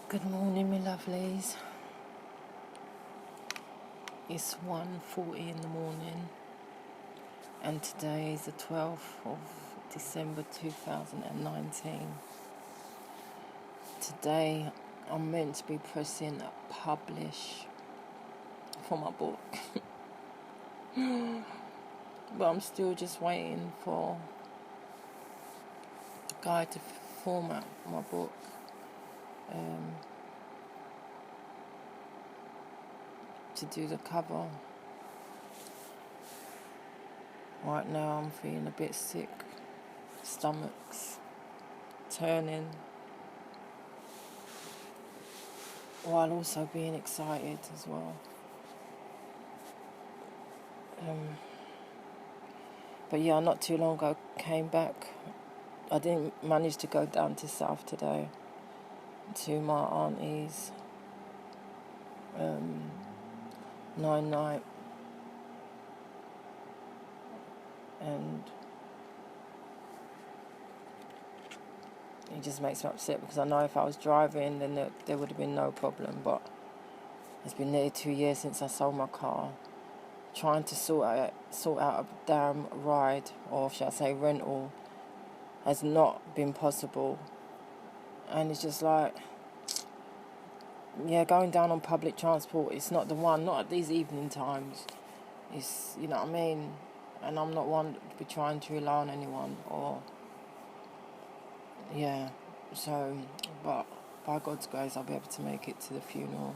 Good morning, my lovelies. It's 1:40 in the morning, and today is the 12th of December 2019. Today, I'm meant to be pressing publish for my book, but I'm still just waiting for the guy to format my book. To do the cover. Right now I'm feeling a bit sick, stomach's turning, while also being excited as well. But yeah, not too long ago came back. I didn't manage to go down to South today to my auntie's 9-night, and it just makes me upset because I know if I was driving then there would have been no problem, but it's been nearly 2 years since I sold my car. Trying to sort out a damn ride, or should I say rental, has not been possible. And it's just like, yeah, going down on public transport, it's not the one, not at these evening times. It's, you know what I mean? And I'm not one to be trying to rely on anyone, or, yeah. So, but by God's grace, I'll be able to make it to the funeral.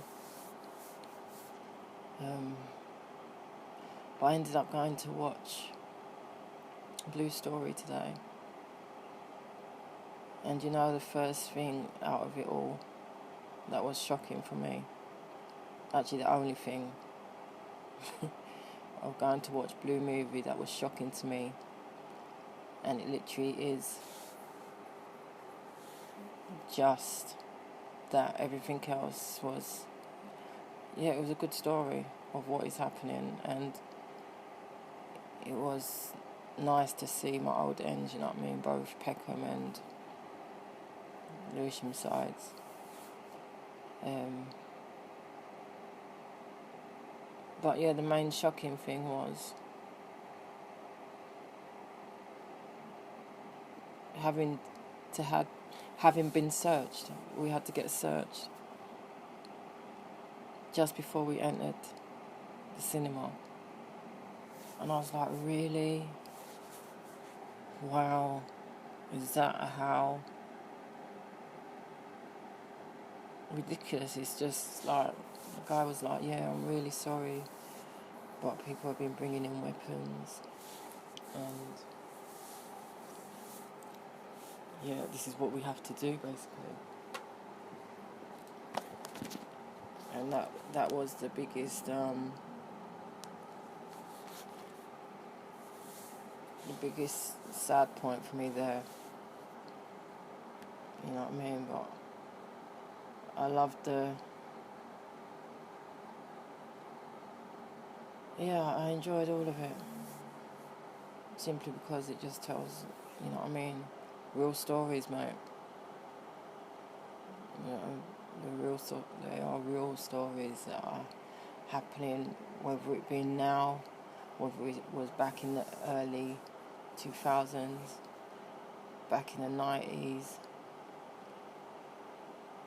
But I ended up going to watch Blue Story today. And you know, the first thing out of it all that was shocking for me, actually the only thing of going to watch Blue movie that was shocking to me, and it literally is just that. Everything else was, yeah, it was a good story of what is happening, and it was nice to see my old ends, you know what I mean, both Peckham and Lewisham sides. But yeah, the main shocking thing was having been searched. We had to get searched just before we entered the cinema. And I was like, really? Wow. Is that how ridiculous? It's just like, the guy was like, yeah, I'm really sorry, but people have been bringing in weapons, and yeah, this is what we have to do, basically. And that was the biggest sad point for me there. You know what I mean? But I loved I enjoyed all of it. Simply because it just tells, you know what I mean, real stories, mate. You know, they are real stories that are happening, whether it be now, whether it was back in the early 2000s, back in the 90s.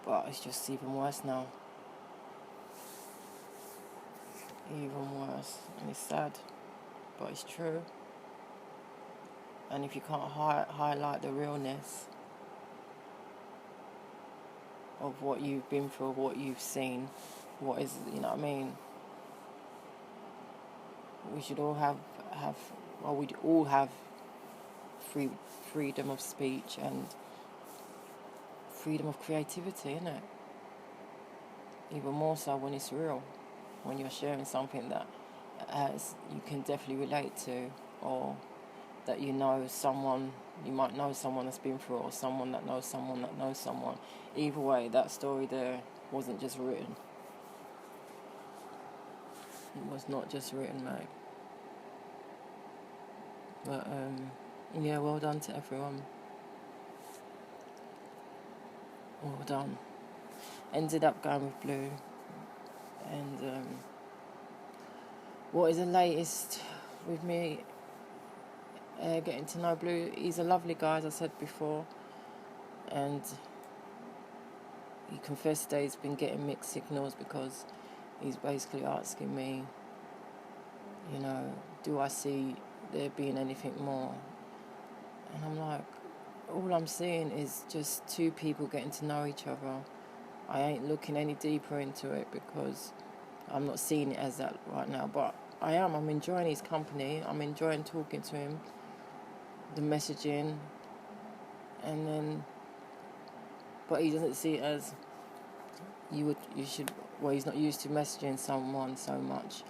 But it's just even worse now. Even worse. And it's sad, but it's true. And if you can't highlight the realness of what you've been through, what you've seen, what is, you know what I mean? We should all we'd all have freedom of speech and freedom of creativity, innit? Even more so when it's real, when you're sharing something that you can definitely relate to, or that you might know someone that's been through it, or someone that knows someone that knows someone. Either way, that story there wasn't just written. It was not just written, mate. But, yeah, well done to everyone. Well done. ended up going with Blue. And what is the latest with me getting to know Blue? He's a lovely guy, as I said before, and he confessed that he's been getting mixed signals because he's basically asking me, you know, do I see there being anything more? And I'm like, all I'm seeing is just two people getting to know each other. I ain't looking any deeper into it because I'm not seeing it as that right now. But I'm enjoying his company. I'm enjoying talking to him, the messaging, and then, but he doesn't see it as you should, well, he's not used to messaging someone so much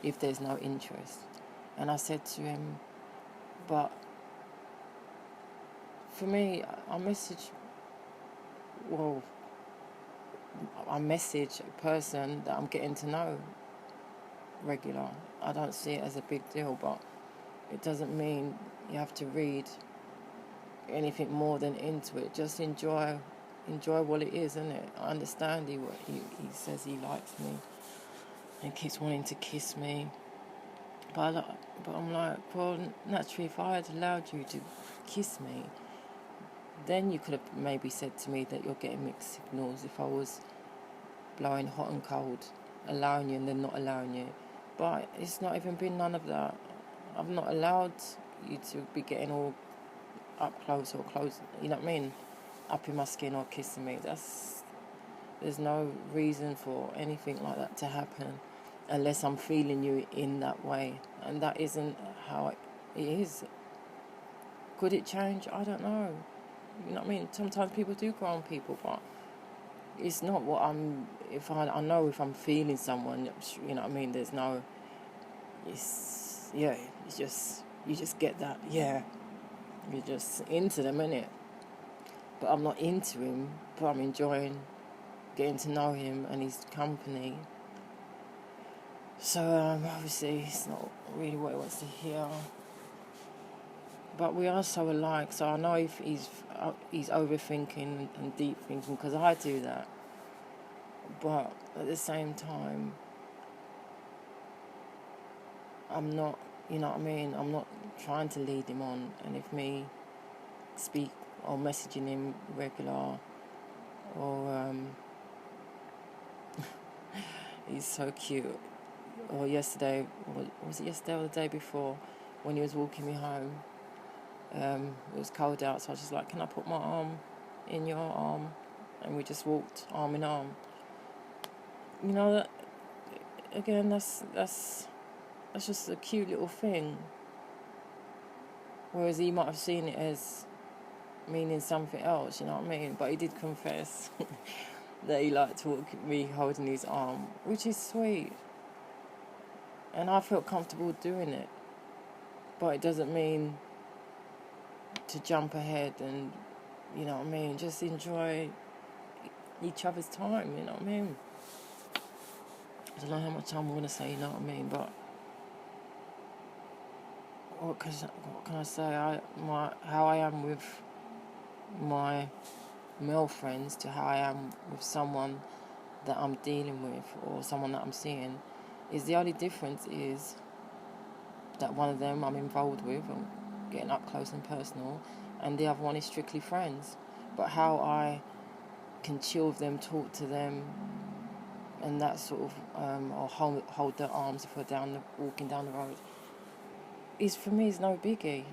if there's no interest. And I said to him, but for me, I message a person that I'm getting to know regular. I don't see it as a big deal, but it doesn't mean you have to read anything more than into it. Just enjoy what it is, isn't it? I understand he says he likes me and keeps wanting to kiss me, but I'm like, well, naturally, if I had allowed you to kiss me, then you could have maybe said to me that you're getting mixed signals if I was blowing hot and cold, allowing you and then not allowing you. But it's not even been none of that. I've not allowed you to be getting all up close or close, you know what I mean, up in my skin or kissing me. There's no reason for anything like that to happen unless I'm feeling you in that way, and that isn't how it is. Could it change? I don't know. You know what I mean? Sometimes people do grow on people, but it's not what I know if I'm feeling someone, you know what I mean, there's no, it's just, you just get that, you're just into them, innit? But I'm not into him, but I'm enjoying getting to know him and his company. So obviously it's not really what he wants to hear. But we are so alike, so I know if he's overthinking and deep thinking, because I do that. But at the same time, I'm not, you know what I mean, I'm not trying to lead him on. And if me speak or messaging him regular, or he's so cute. Or yesterday, was it yesterday or the day before, when he was walking me home, it was cold out, so I was just like, can I put my arm in your arm? And we just walked arm in arm. You know, that again, that's just a cute little thing. Whereas he might have seen it as meaning something else, you know what I mean? But he did confess that he liked to walk me holding his arm, which is sweet. And I felt comfortable doing it. But it doesn't mean to jump ahead and, you know what I mean, just enjoy each other's time, you know what I mean? I don't know how much time I'm going to say, you know what I mean, but what can I say? How I am with my male friends to how I am with someone that I'm dealing with or someone that I'm seeing is the only difference is that one of them I'm involved with and getting up close and personal, and the other one is strictly friends. But how I can chill with them, talk to them, and that sort of, or hold their arms if we're walking down the road, for me is no biggie.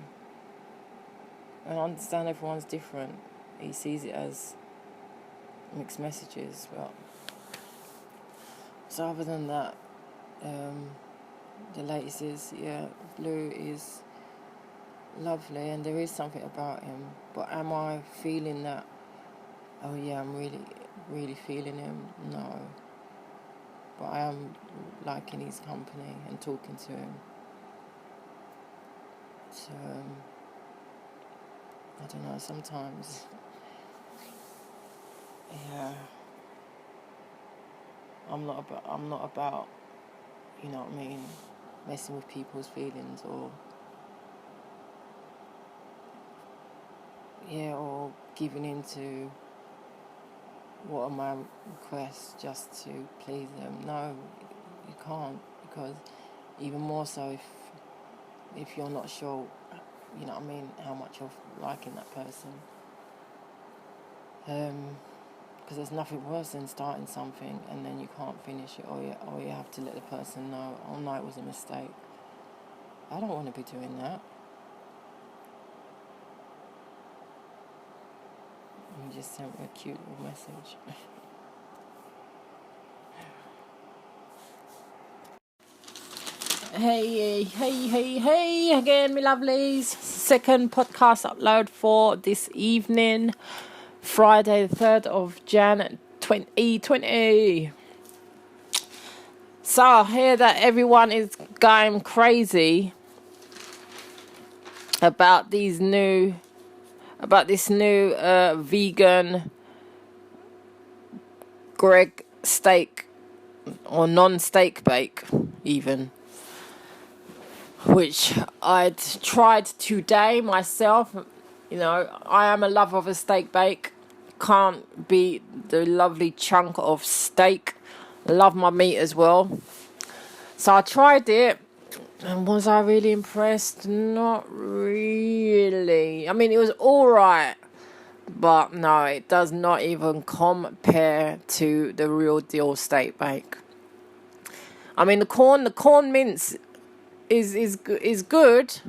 And I understand everyone's different. He sees it as mixed messages, but so other than that, the latest is, Blue is lovely and there is something about him, but am I feeling that, oh yeah, I'm really, really feeling him? No. But I am liking his company and talking to him. So, I don't know, sometimes, I'm not about, you know what I mean, messing with people's feelings or giving into what are my requests just to please them? No, you can't, because even more so if you're not sure, you know what I mean, how much you're liking that person. Because there's nothing worse than starting something and then you can't finish it, or you have to let the person know, oh no, it was a mistake. I don't want to be doing that. You just sent me a cute little message. Hey again, my lovelies. Second podcast upload for this evening, Friday the 3rd of Jan 2020. So I hear that everyone is going crazy about this new vegan Greg steak, or non-steak bake even, which I'd tried today myself. You know, I am a lover of a steak bake. Can't beat the lovely chunk of steak. Love my meat as well. So I tried it, and was I really impressed? Not really. I mean, it was alright, but no, it does not even compare to the real deal steak bake. I mean, the corn mince is good,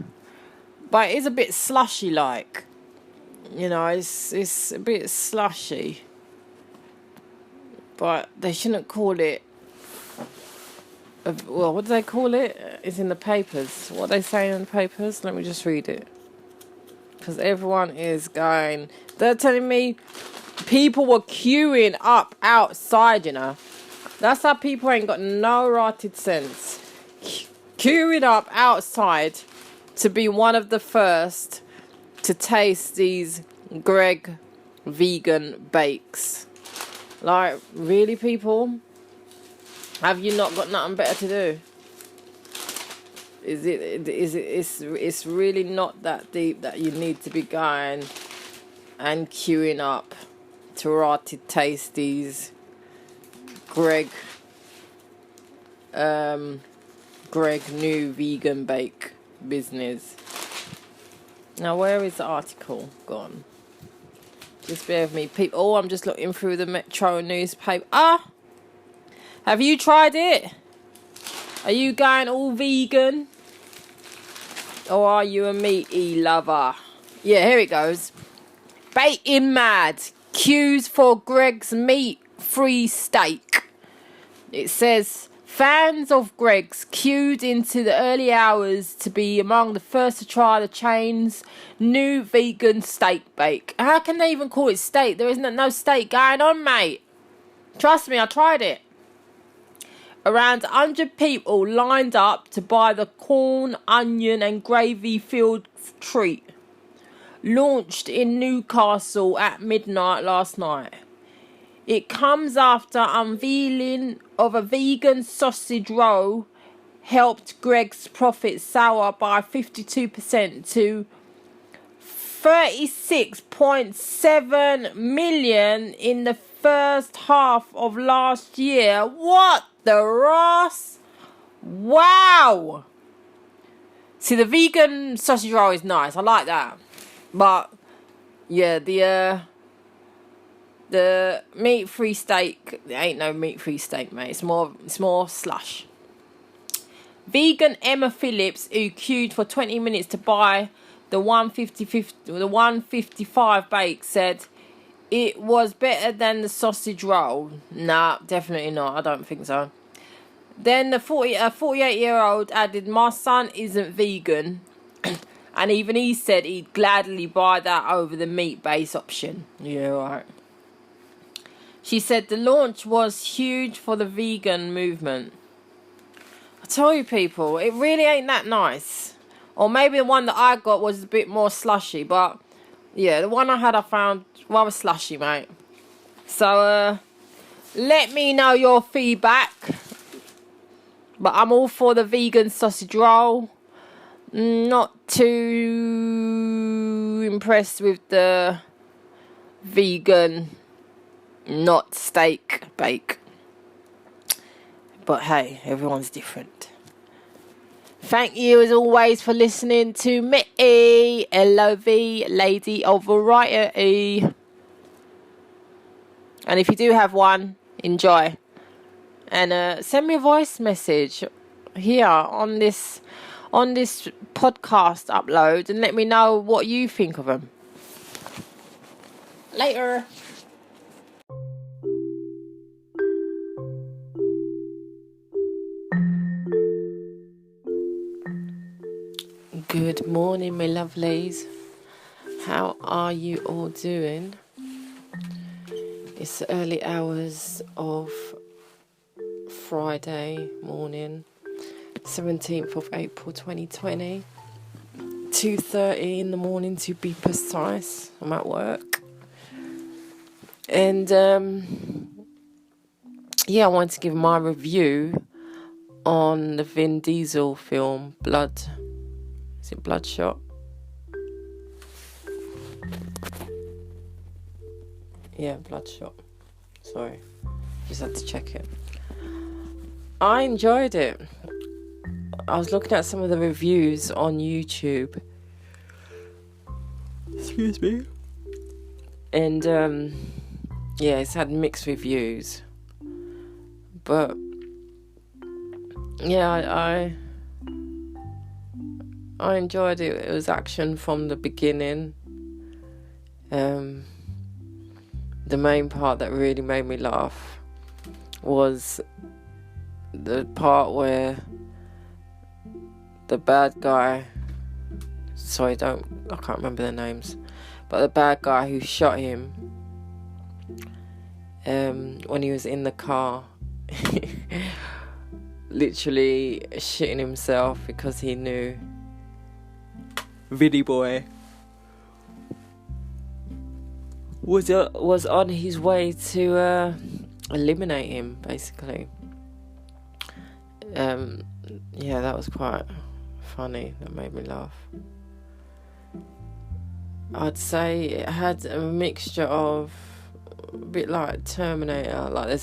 but it's a bit slushy like. You know, it's a bit slushy. But they shouldn't call it, well, what do they call it? It's in the papers. What are they saying in the papers? Let me just read it. Because everyone is going, they're telling me people were queuing up outside, you know. That's how people ain't got no rotted sense. Queuing up outside to be one of the first to taste these Greg vegan bakes. Like, really, people? Have you not got nothing better to do? It's really not that deep that you need to be going and queuing up to taste these Greg new vegan bake business. Now, where is the article gone? Just bear with me, people. Oh, I'm just looking through the Metro newspaper. Have you tried it? Are you going all vegan? Or are you a meaty lover? Yeah, here it goes. Baking mad. Queues for Greg's meat-free steak. It says, fans of Greg's queued into the early hours to be among the first to try the chain's new vegan steak bake. How can they even call it steak? There isn't no steak going on, mate. Trust me, I tried it. Around 100 people lined up to buy the corn, onion and gravy-filled treat. Launched in Newcastle at midnight last night. It comes after unveiling of a vegan sausage roll helped Greg's profits soar by 52% to 36.7 million in the first half of last year. What the Ross? Wow! See, the vegan sausage roll is nice. I like that. But, yeah, the meat-free steak, there ain't no meat-free steak, mate. It's more slush. Vegan Emma Phillips, who queued for 20 minutes to buy the 155 bake, said it was better than the sausage roll. Nah, definitely not. I don't think so. Then the 48-year-old added, my son isn't vegan. And even he said he'd gladly buy that over the meat-based option. Yeah, right. She said the launch was huge for the vegan movement. I tell you, people, it really ain't that nice. Or maybe the one that I got was a bit more slushy. But, yeah, the one I had I found rather slushy, mate. So, let me know your feedback. But I'm all for the vegan sausage roll. Not too impressed with the vegan not steak bake. But hey, everyone's different. Thank you as always for listening to me, LOV, Lady of Variety. And if you do have one, enjoy. And send me a voice message here on this podcast upload and let me know what you think of them. Later. Good morning, my lovelies. How are you all doing? It's the early hours of Friday morning, 17th of April 2020. 2:30 in the morning to be precise. I'm at work. And I wanted to give my review on the Vin Diesel film Blood. Is it Bloodshot? Yeah, Bloodshot. Sorry. Just had to check it. I enjoyed it. I was looking at some of the reviews on YouTube. Excuse me. And, it's had mixed reviews. But, I enjoyed it. It was action from the beginning. The main part that really made me laugh was the part where the bad guy, I can't remember their names, but the bad guy who shot him, when he was in the car, literally shitting himself because he knew Vinny Boy was on his way to eliminate him, basically. That was quite funny. That made me laugh. I'd say it had a mixture of a bit like Terminator. Like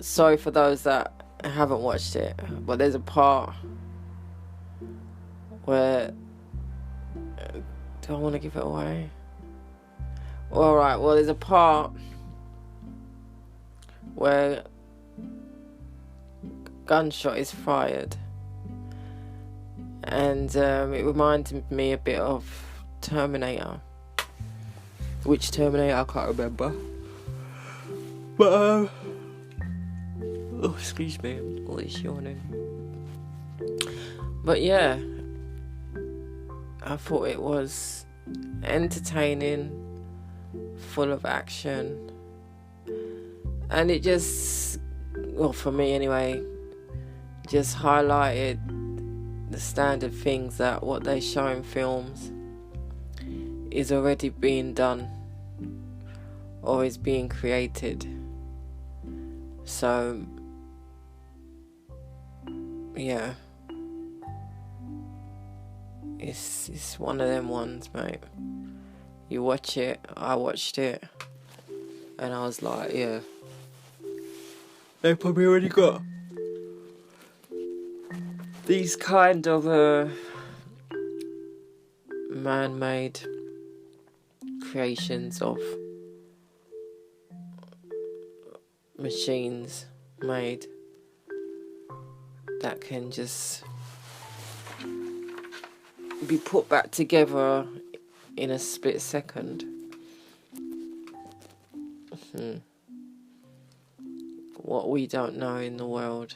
sorry for those that haven't watched it, but there's a part where, do I want to give it away? Alright, well, there's a part where gunshot is fired, and it reminded me a bit of Terminator. Which Terminator, I can't remember. But excuse me, all this yawning. But yeah, I thought it was entertaining, full of action, and it just, for me anyway, just highlighted the standard things that what they show in films is already being done or is being created. So yeah, it's one of them ones, mate. You watch it, I watched it, and I was like, yeah, they probably already got these kind of man-made creations of machines made that can just be put back together in a split second. What we don't know in the world,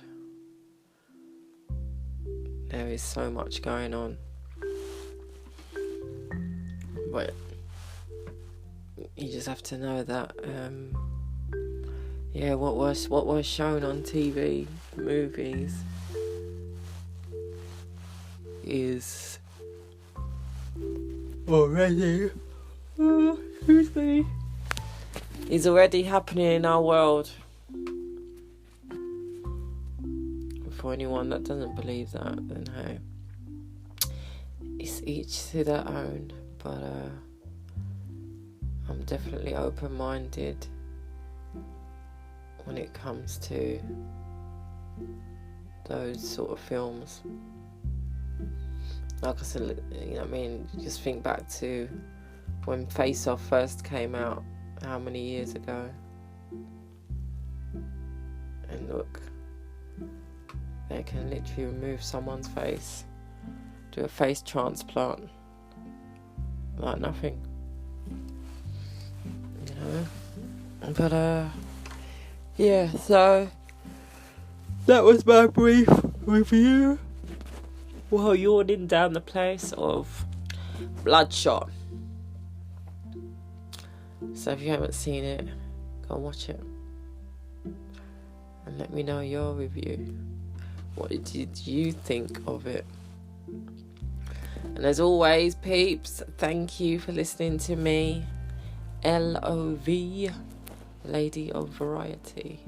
there is so much going on, but you just have to know that what was shown on TV, movies, is already is already happening in our world. For anyone that doesn't believe that, then hey, it's each to their own. But I'm definitely open-minded when it comes to those sort of films. Like I said, you know what I mean, just think back to when Face Off first came out, how many years ago? And look, they can literally remove someone's face, do a face transplant, like nothing, you know. But yeah, so that was my brief review while yawning down the place of Bloodshot. So if you haven't seen it, go and watch it and let me know your review. What did you think of it? And as always, peeps, thank you for listening to me, LOV, Lady of Variety.